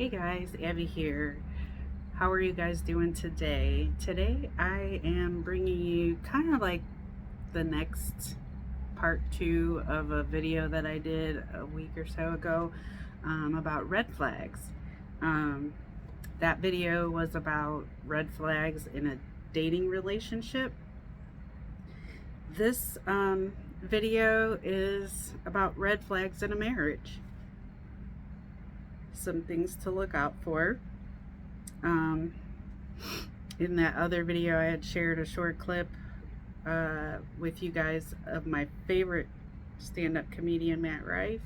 Hey guys, Abby here. How are you guys doing today? Today I am bringing you kind of like the next part two of a video that I did a week or so ago about red flags. Um, that video was about red flags in a dating relationship. This video is about red flags in a marriage. Some things to look out for. Um, in that other video, I had shared a short clip with you guys of my favorite stand-up comedian, Matt Rife,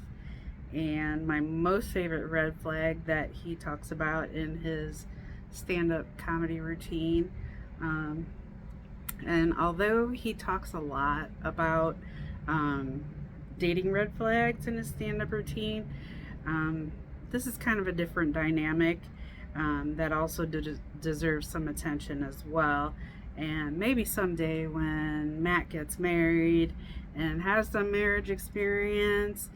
and my most favorite red flag that he talks about in his stand-up comedy routine. Um, and although he talks a lot about um, dating red flags in his stand-up routine, um, this is kind of a different dynamic that also deserves some attention as well. And maybe someday when Matt gets married and has some marriage experience,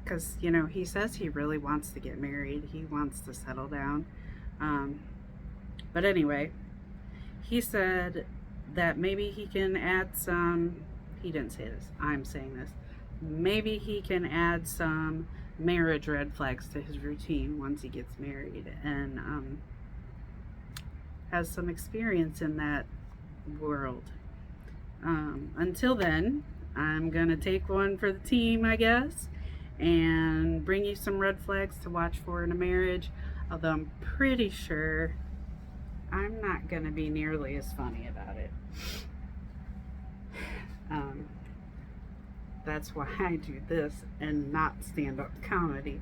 because, he says he really wants to get married, he wants to settle down. But anyway, he said that maybe he can add some, he didn't say this, I'm saying this, maybe he can add some marriage red flags to his routine once he gets married and has some experience in that world. Until then, I'm going to take one for the team, I guess, and bring you some red flags to watch for in a marriage, although I'm pretty sure I'm not going to be nearly as funny about it. That's why I do this and not stand-up comedy.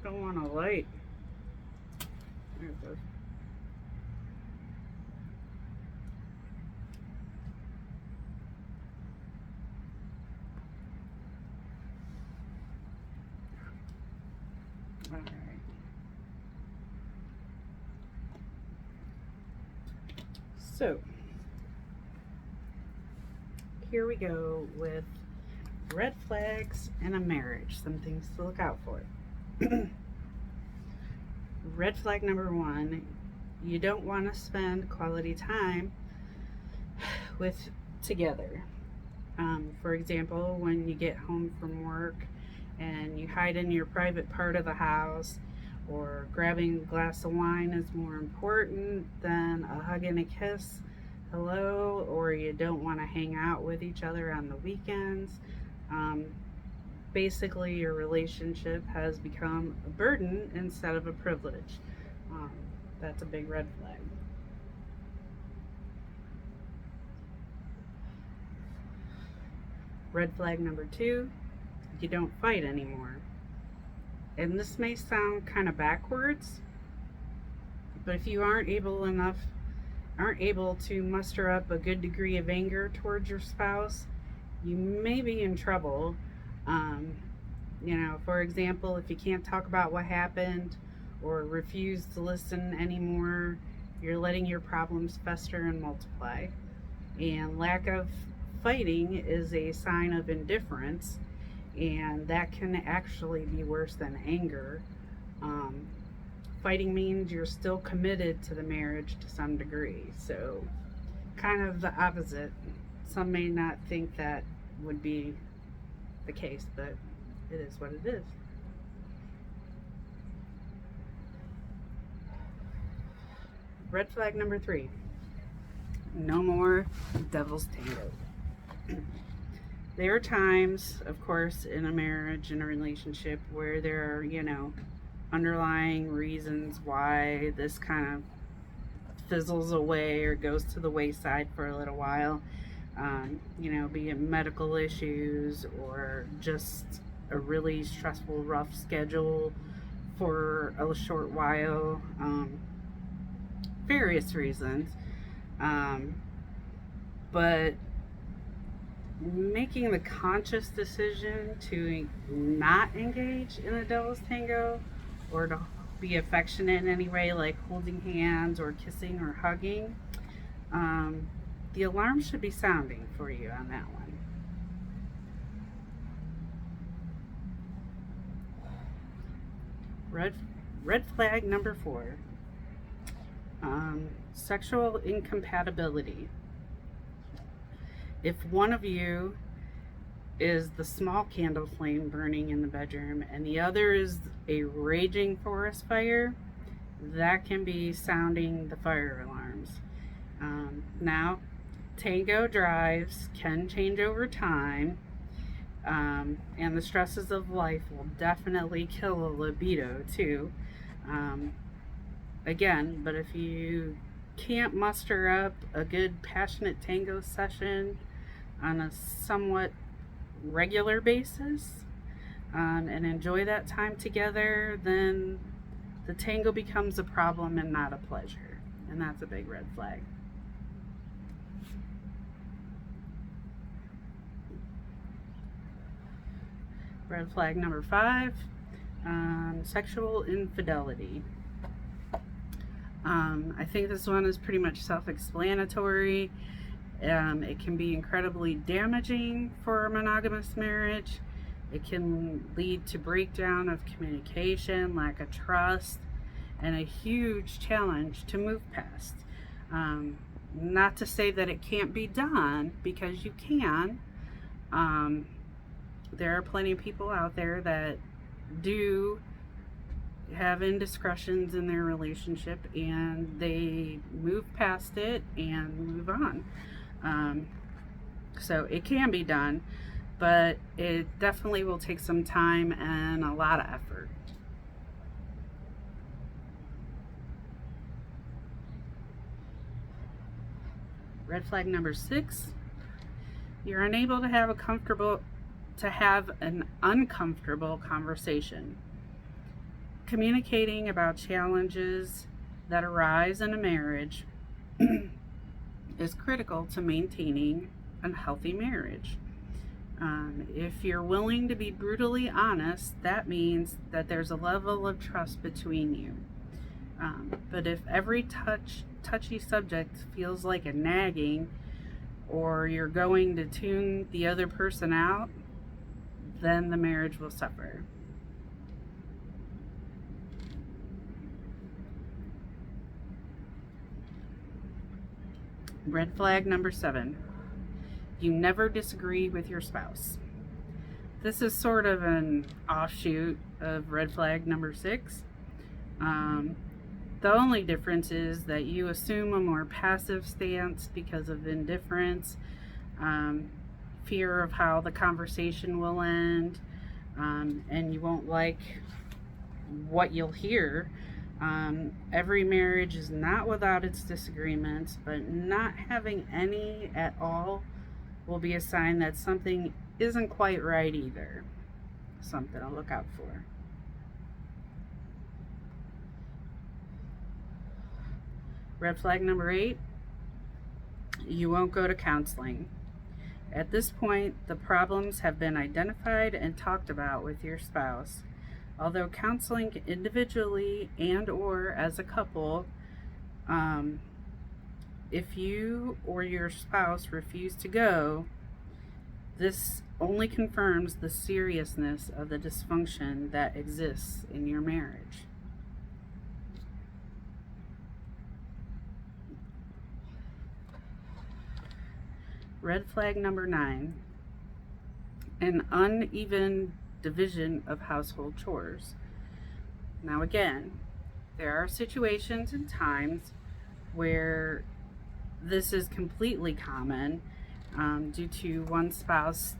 Don't want a light. There it goes. All right. So, here we go with red flags in a marriage. Some things to look out for. Red flag number one, you don't want to spend quality time with together. For example, when you get home from work and you hide in your private part of the house, or grabbing a glass of wine is more important than a hug and a kiss, hello, or you don't want to hang out with each other on the weekends. Basically, your relationship has become a burden instead of a privilege. That's a big red flag. Red flag number two, you don't fight anymore. And this may sound kind of backwards, but if you aren't able to muster up a good degree of anger towards your spouse, you may be in trouble. For example, if you can't talk about what happened or refuse to listen anymore, you're letting your problems fester and multiply. And lack of fighting is a sign of indifference, and that can actually be worse than anger. Fighting means you're still committed to the marriage to some degree, so kind of the opposite. Some may not think that would be the case, but it is what it is. Red flag number three, no more devil's tango. There are times, of course, in a marriage, in a relationship, where there are, underlying reasons why this kind of fizzles away or goes to the wayside for a little while. Be it medical issues or just a really stressful, rough schedule for a short while. Various reasons. But making the conscious decision to not engage in the devil's tango or to be affectionate in any way, like holding hands or kissing or hugging, the alarm should be sounding for you on that one. Red flag number 4, sexual incompatibility. If one of you is the small candle flame burning in the bedroom and the other is a raging forest fire, that can be sounding the fire alarms. Now, tango drives can change over time, and the stresses of life will definitely kill a libido too. Again, but if you can't muster up a good passionate tango session on a somewhat regular basis, and enjoy that time together, then the tango becomes a problem and not a pleasure, and that's a big red flag. Red flag number 5, sexual infidelity. I think this one is pretty much self-explanatory. It can be incredibly damaging for a monogamous marriage. It can lead to breakdown of communication, lack of trust, and a huge challenge to move past. Not to say that it can't be done, because you can. There are plenty of people out there that do have indiscretions in their relationship and they move past it and move on. So it can be done, but it definitely will take some time and a lot of effort. Red flag number 6, you're unable to have an uncomfortable conversation. Communicating about challenges that arise in a marriage is critical to maintaining a healthy marriage. If you're willing to be brutally honest, that means that there's a level of trust between you. But if every touchy subject feels like a nagging, or you're going to tune the other person out, then the marriage will suffer. Red flag number 7, you never disagree with your spouse. This is sort of an offshoot of red flag number 6. The only difference is that you assume a more passive stance because of indifference, fear of how the conversation will end, and you won't like what you'll hear. Every marriage is not without its disagreements, but not having any at all will be a sign that something isn't quite right either. Something to look out for. Red flag number 8, you won't go to counseling. At this point, the problems have been identified and talked about with your spouse. Although counseling individually and or as a couple, if you or your spouse refuse to go, this only confirms the seriousness of the dysfunction that exists in your marriage. Red flag number 9, an uneven division of household chores. Now again, there are situations and times where this is completely common due to one spouse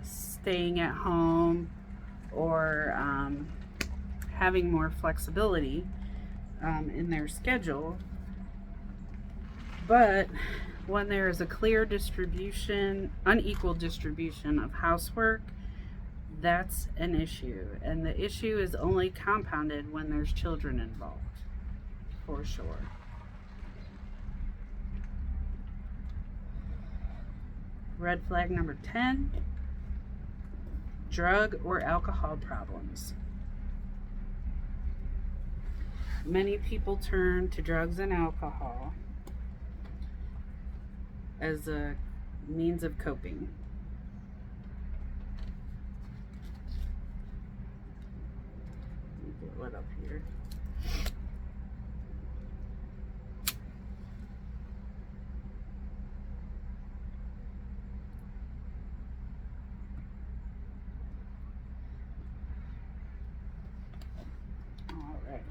staying at home or having more flexibility in their schedule. But when there is a clear unequal distribution of housework, that's an issue. And the issue is only compounded when there's children involved, for sure. Red flag number 10, drug or alcohol problems. many people turn to drugs and alcohol as a means of coping. Let me get lit up here. All right.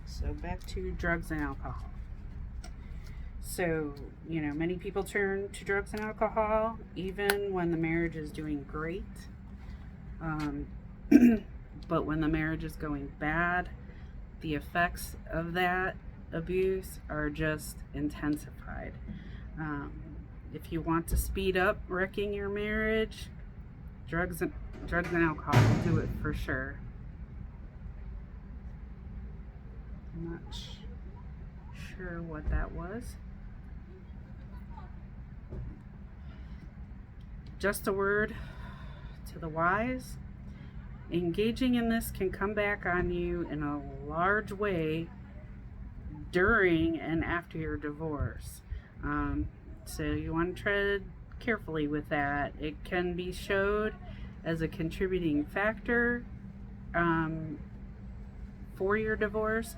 So back to drugs and alcohol. So, many people turn to drugs and alcohol even when the marriage is doing great. But when the marriage is going bad, the effects of that abuse are just intensified. If you want to speed up wrecking your marriage, drugs and alcohol will do it for sure. I'm not sure what that was. Just a word to the wise. Engaging in this can come back on you in a large way during and after your divorce. So you want to tread carefully with that. It can be showed as a contributing factor for your divorce,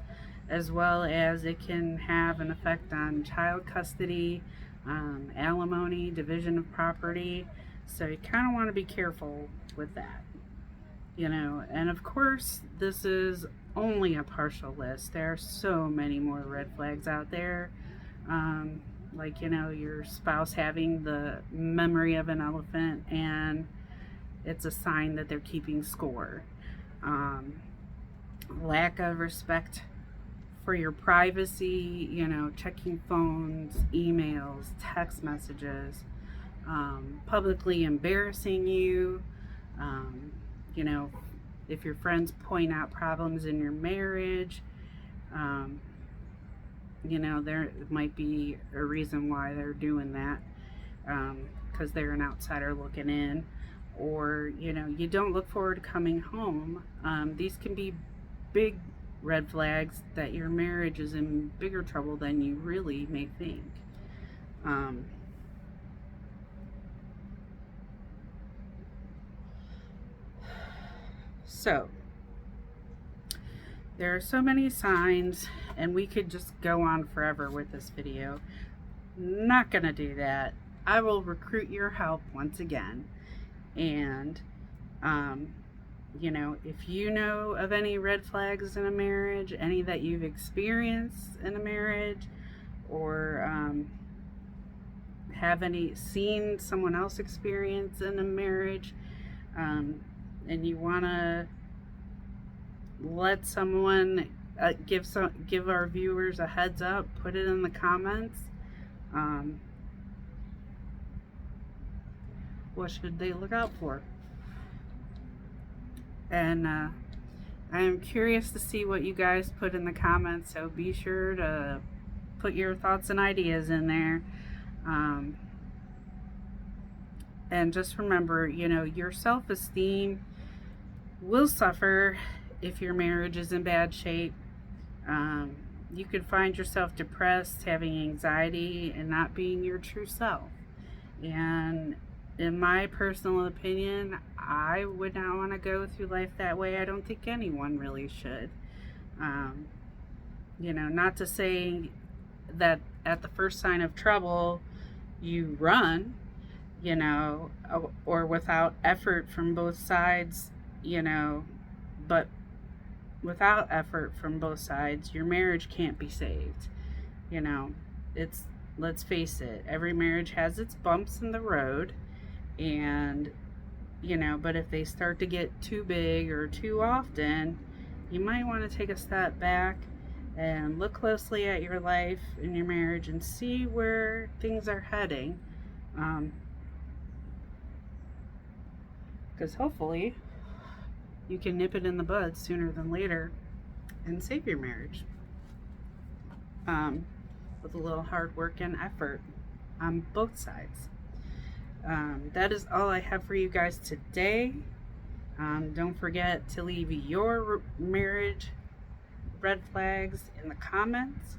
as well as it can have an effect on child custody, alimony, division of property. So you kind of want to be careful with that, and of course this is only a partial list. There are so many more red flags out there, like your spouse having the memory of an elephant and it's a sign that they're keeping score. Lack of respect for your privacy, checking phones, emails, text messages, publicly embarrassing you, if your friends point out problems in your marriage, there might be a reason why they're doing that, because they're an outsider looking in, or, you don't look forward to coming home. These can be big red flags that your marriage is in bigger trouble than you really may think. So, there are so many signs, and we could just go on forever with this video. Not gonna do that. I will recruit your help once again. And, if you know of any red flags in a marriage, any that you've experienced in a marriage, or have any seen someone else experience in a marriage, and you want to let someone give our viewers a heads up, put it in the comments. What should they look out for? And I am curious to see what you guys put in the comments, so be sure to put your thoughts and ideas in there. And just remember, your self-esteem will suffer if your marriage is in bad shape. You could find yourself depressed, having anxiety, and not being your true self. And in my personal opinion, I would not want to go through life that way. I don't think anyone really should. Not to say that at the first sign of trouble, you run, or without effort from both sides, but without effort from both sides, your marriage can't be saved. Let's face it, every marriage has its bumps in the road, and but if they start to get too big or too often, you might want to take a step back and look closely at your life and your marriage and see where things are heading, because hopefully you can nip it in the bud sooner than later and save your marriage, with a little hard work and effort on both sides. That is all I have for you guys today. Don't forget to leave your marriage red flags in the comments.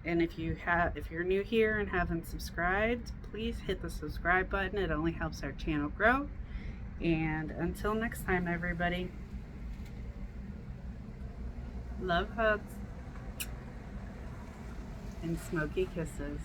And if you're new here and haven't subscribed, please hit the subscribe button. It only helps our channel grow. And until next time, everybody, love, hugs, and smoky kisses.